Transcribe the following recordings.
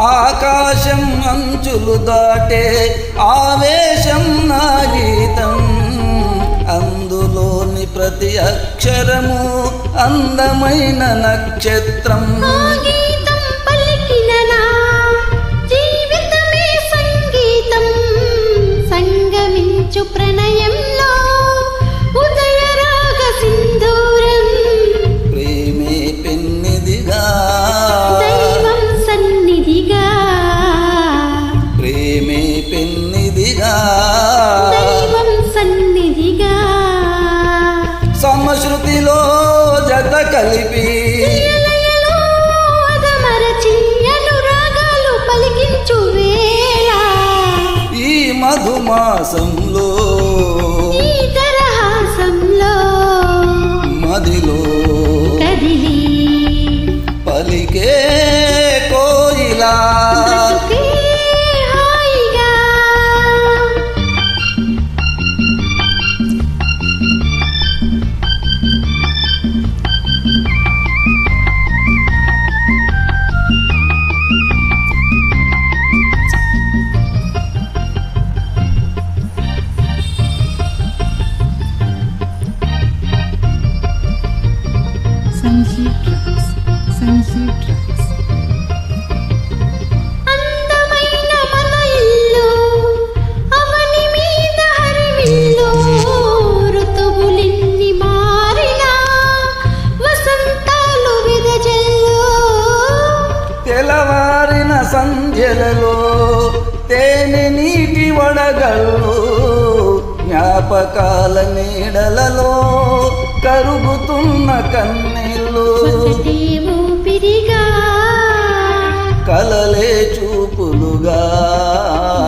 ఆకాశం అంచులు దాటే ఆవేశం నా గీతం, అందులోని ప్రతి అక్షరము అందమైన నక్షత్రం. ప్రణయంలో ఉదయ రాగ సింధూరం, ప్రేమే పెన్నిదిగా దైవం సన్నిధిగా, ప్రేమే పెన్నిదిగా దైవం సన్నిధిగా, సమశృతిలో జత కలిపి అదమరచి అనురాగాలు పలికించు వేళ, ఈ మధుమాసంలో ఈ దరహాసంలో మదిలో కదిలి పలికే కోయిలా బ్రతుకే హాయిగా. Sanjeev Tracks. అందమైన మన ఇల్లు అవని మీద హరివిల్లు, ఋతువులెన్ని మారినా వసంతాలు విదజల్లు, తెలవారిన సంధ్యలలో తేనె నీటి వడగళ్ళు, జ్ఞాపకాల నీడలలో కరుగుతున్న కన్నీళ్ళు, ఒకటే ఊపిరిగా కలలే చూపులుగా,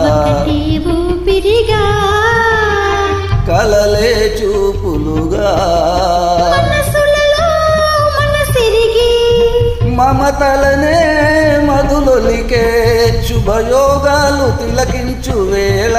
ఒకటే ఊపిరిగా, కలలే చూపులుగా, మనసులలో మనసిరిగి మమతలనే మధులొలికే శుభయోగాలు తిలకించు వేళ.